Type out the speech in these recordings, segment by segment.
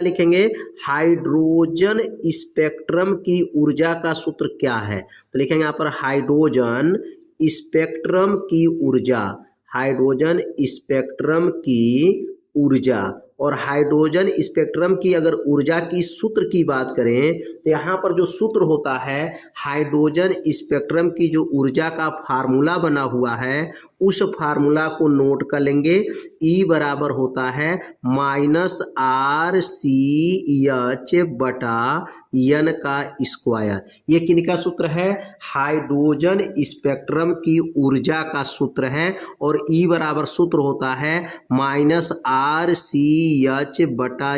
लिखेंगे hydrogen spectrum की ऊर्जा का सूत्र क्या है। तो लिखेंगे यहाँ पर हाइड्रोजन स्पेक्ट्रम की ऊर्जा, हाइड्रोजन स्पेक्ट्रम की ऊर्जा। और हाइड्रोजन स्पेक्ट्रम की अगर ऊर्जा की सूत्र की बात करें तो यहाँ पर जो सूत्र होता है हाइड्रोजन स्पेक्ट्रम की जो ऊर्जा का फार्मूला बना हुआ है उस फार्मूला को नोट कर लेंगे। E बराबर होता है -RCH बटा N का स्क्वायर। ये किनका सूत्र है? हाइड्रोजन स्पेक्ट्रम की ऊर्जा का सूत्र है। और E बराबर सूत्र होता है -RCH बटा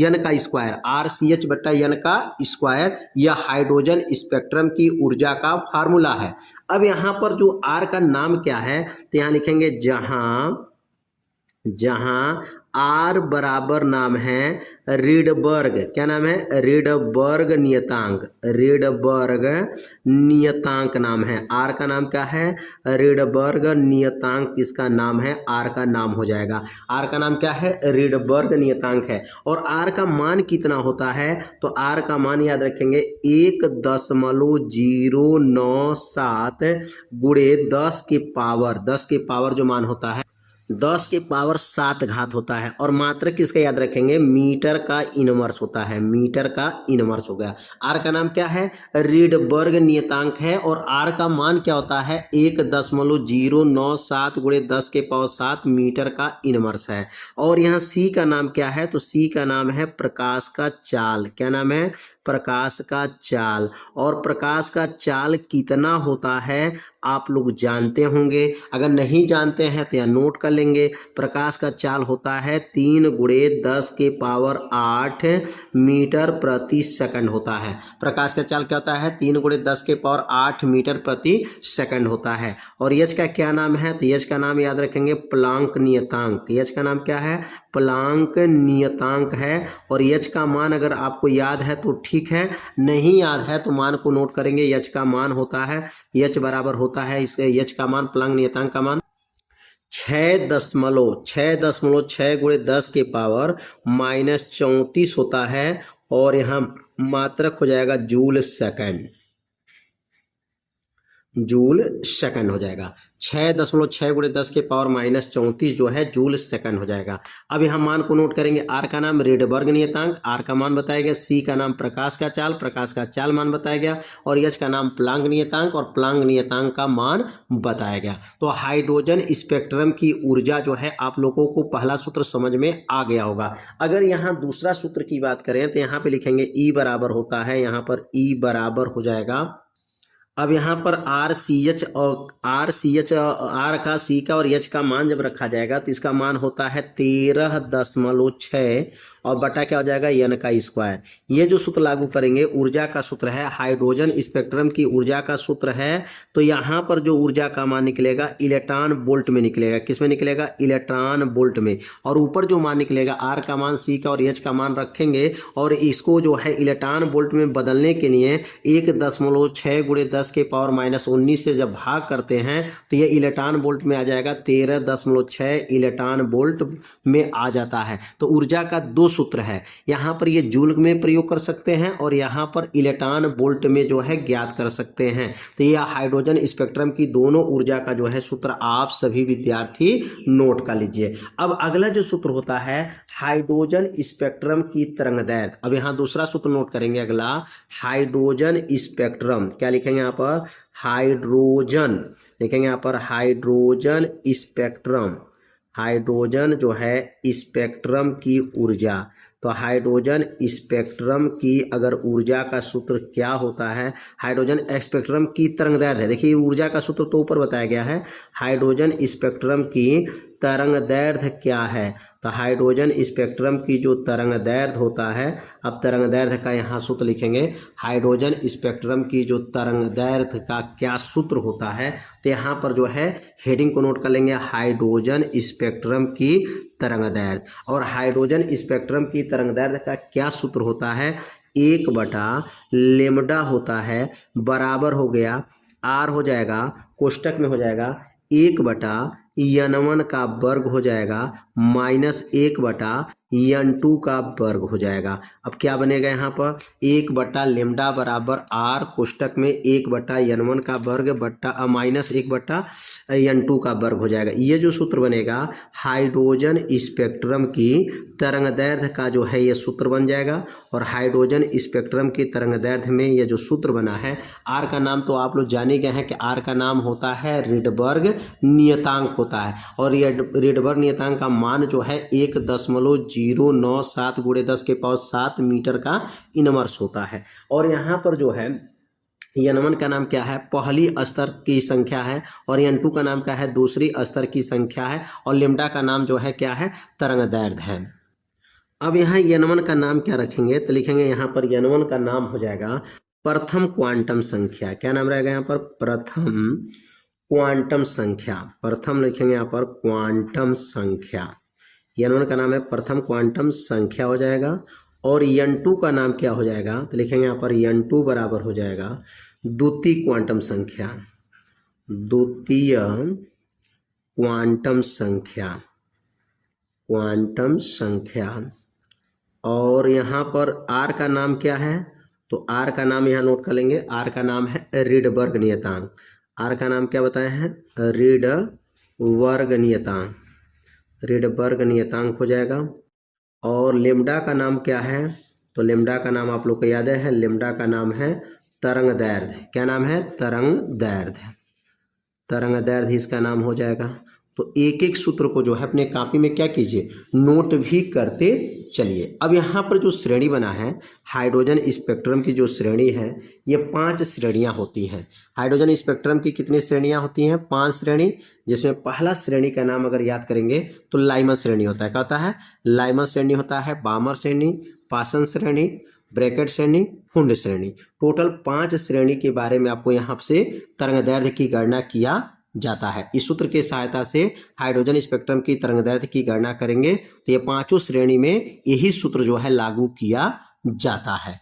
N का स्क्वायर, RCH बटा N का स्क्वायर। यह हाइड्रोजन स्पेक्ट्रम की ऊर्जा का फार्मूला है। अब यहाँ पर जो R का नाम क्या है तो यहाँ लिखेंगे जहां R बराबर नाम है रीडबर्ग। क्या नाम है? रीडबर्ग नियतांक। रीडबर्ग नियतांक नाम है। R का नाम क्या है? रीडबर्ग नियतांक किसका नाम है? R का नाम हो जाएगा। R का नाम क्या है? रीडबर्ग नियतांक है। और R का मान कितना होता है? तो R का मान याद रखेंगे 1.097 गुणे 10 के पावर जो मान होता है 10 के पावर 7 घात होता है। और मात्रक किसका याद रखेंगे? मीटर का इनवर्स होता है। मीटर का इनवर्स हो गया। आर का नाम क्या है? रीडबर्ग नियतांक है। और आर का मान क्या होता है? 1.097 गुणे 10 के पावर 7 मीटर का इनवर्स है। और यहाँ सी का नाम क्या है? तो सी का नाम है प्रकाश का चाल। क्या नाम है? प्रकाश का चाल। और प्रकाश का चाल कितना होता है आप लोग जानते होंगे। अगर नहीं जानते हैं तो यह नोट कर लेंगे। प्रकाश का चाल होता है 3 गुणे 10 के पावर 8 मीटर प्रति सेकंड होता है। प्रकाश का चाल क्या होता है? 3 गुणे 10 के पावर 8 मीटर प्रति सेकंड होता है। और एच का क्या नाम है? तो एच का नाम याद रखेंगे प्लांक नियतांक। एच का नाम क्या है? प्लांक नियतांक है। और एच का मान अगर आपको याद है तो ठीक है, नहीं याद है तो मान को नोट करेंगे। एच का मान होता है, एच बराबर होता है, इसके एच का मान, प्लांक नियतांक का मान 6.6 गुणे 10 के पावर -34 होता है। और यहाँ मात्रक हो जाएगा जूल सेकंड। जूल सेकंड हो जाएगा। 6.6 गुणे 10 के पावर -34 जो है जूल सेकंड हो जाएगा। अब यहाँ मान को नोट करेंगे। आर का नाम रीडबर्ग नियतांक, आर का मान बताया गया। सी का नाम प्रकाश का चाल, प्रकाश का चाल मान बताया गया। और एच का नाम प्लांक नियतांक, और प्लांक नियतांक का मान बताया गया। तो हाइड्रोजन स्पेक्ट्रम की ऊर्जा जो है आप लोगों को पहला सूत्र समझ में आ गया होगा। अगर यहाँ दूसरा सूत्र की बात करें तो यहाँ पे लिखेंगे ई बराबर होता है, यहाँ पर ई बराबर हो जाएगा। अब यहाँ पर आर का, सी का और एच का मान जब रखा जाएगा तो इसका मान होता है 13.6 और बटा क्या हो जाएगा? एन का स्क्वायर। ये जो सूत्र लागू करेंगे ऊर्जा का सूत्र है, हाइड्रोजन स्पेक्ट्रम की ऊर्जा का सूत्र है। तो यहाँ पर जो ऊर्जा का मान निकलेगा इलेक्ट्रॉन वोल्ट में निकलेगा। किस में निकलेगा? इलेक्ट्रॉन वोल्ट में। और ऊपर जो मान निकलेगा आर का मान, सी का और एच का मान रखेंगे और इसको जो है इलेक्ट्रॉन वोल्ट में बदलने के लिए 1.6 गुणे 10 के पावर -19 से जब भाग करते हैं तो ये इलेक्ट्रॉन वोल्ट में आ जाएगा। 13.6 इलेक्ट्रॉन वोल्ट में आ जाता है। तो ऊर्जा का दो सूत्र है, यहाँ पर ये जूल में प्रयोग कर सकते हैं और यहाँ पर इलेक्ट्रॉन वोल्ट में जो है ज्ञात कर सकते हैं। तो यह हाइड्रोजन स्पेक्ट्रम की दोनों ऊर्जा का जो है सूत्र आप सभी विद्यार्थी नोट कर लीजिए। अब अगला जो सूत्र होता है हाइड्रोजन स्पेक्ट्रम की तरंगदैर्घ्य। अब यहाँ दूसरा सूत्र नोट करेंगे। अगला हाइड्रोजन स्पेक्ट्रम, क्या लिखेंगे यहाँ पर? हाइड्रोजन लिखेंगे यहाँ पर, हाइड्रोजन स्पेक्ट्रम। हाइड्रोजन जो है स्पेक्ट्रम की ऊर्जा। तो हाइड्रोजन स्पेक्ट्रम की अगर ऊर्जा का सूत्र क्या होता है? हाइड्रोजन स्पेक्ट्रम की तरंगदैर्घ्य है। देखिए ऊर्जा का सूत्र तो ऊपर बताया गया है। हाइड्रोजन स्पेक्ट्रम की तरंगदैर्घ्य क्या है? तो हाइड्रोजन स्पेक्ट्रम की जो तरंगदैर्घ्य होता है, अब तरंगदैर्घ्य का यहाँ सूत्र लिखेंगे। हाइड्रोजन स्पेक्ट्रम की जो तरंगदैर्घ्य का क्या सूत्र होता है तो यहाँ पर जो है हेडिंग को नोट कर लेंगे, हाइड्रोजन स्पेक्ट्रम की तरंगदैर्घ्य। और हाइड्रोजन स्पेक्ट्रम की तरंगदैर्घ्य का क्या सूत्र होता है? 1/λ होता है, बराबर हो गया, आर हो जाएगा, कोष्टक में हो जाएगा 1/N1 का वर्ग हो जाएगा -1/λ n2 का वर्ग हो जाएगा। अब क्या बनेगा यहाँ पर 1/λ बराबर r कोष्टक में 1/n1 का वर्ग बट्टा माइनस 1/n2 का वर्ग हो जाएगा। ये जो सूत्र बनेगा हाइड्रोजन स्पेक्ट्रम की तरंगदैर्घ्य का जो है ये सूत्र बन जाएगा। और हाइड्रोजन स्पेक्ट्रम की तरंगदैर्घ्य में ये जो सूत्र बना है, आर का नाम तो आप लोग जाने गए हैं कि आर का नाम होता है रिडबर्ग नियतांक होता है। और ये रिडबर्ग नियतांक का मान जो है 1.097 × 10⁻7 मीटर का इनवर्स होता है। और यहाँ पर जो है n1 का नाम क्या है, पहली स्तर की संख्या है, और n2 का नाम क्या है, दूसरी स्तर की संख्या है, और लेम्डा का नाम जो है क्या है, तरंगदैर्घ्य है। अब यहाँ n1 का नाम क्या रखेंगे, तो लिखेंगे यहाँ पर n1 का नाम हो जाएगा प्रथम क्वांटम संख्या। क्या नाम रहेगा यहाँ पर, प्रथम क्वांटम संख्या। प्रथम लिखेंगे यहाँ पर क्वांटम संख्या। n1 का नाम है प्रथम क्वांटम संख्या हो जाएगा। और n2 का नाम क्या हो जाएगा, तो लिखेंगे यहाँ पर n2 बराबर हो जाएगा द्वितीय क्वांटम संख्या। द्वितीय क्वांटम संख्या, क्वांटम संख्या। और यहाँ पर r का नाम क्या है, तो r का नाम यहाँ नोट कर लेंगे, r का नाम है रिडबर्ग नियतांक। r का नाम क्या बताए हैं, रिडबर्ग नियतांक। रिडबर्ग नियतांक हो जाएगा। और लेम्डा का नाम क्या है, तो लेम्डा का नाम आप लोग को याद है, लेम्डा का नाम है तरंगदैर्घ्य। क्या नाम है, तरंगदैर्घ्य। तरंगदैर्घ्य इसका नाम हो जाएगा। तो एक एक सूत्र को जो है अपने कॉपी में क्या कीजिए, नोट भी करते चलिए। अब यहाँ पर जो श्रेणी बना है हाइड्रोजन स्पेक्ट्रम की, जो श्रेणी है ये 5 श्रेणियाँ होती हैं। हाइड्रोजन स्पेक्ट्रम की कितनी श्रेणियाँ होती हैं, 5 श्रेणी। जिसमें पहला श्रेणी का नाम अगर याद करेंगे तो लाइमर श्रेणी होता है। क्या होता है, लाइमर श्रेणी होता है, बामर श्रेणी, पासन श्रेणी, ब्रैकेट श्रेणी, हुंड श्रेणी। टोटल 5 श्रेणी के बारे में आपको यहाँ से तरंगदैर्घ्य की गणना किया जाता है। इस सूत्र की सहायता से हाइड्रोजन स्पेक्ट्रम की तरंगदैर्घ्य की गणना करेंगे तो ये 5 श्रेणी में यही सूत्र जो है लागू किया जाता है।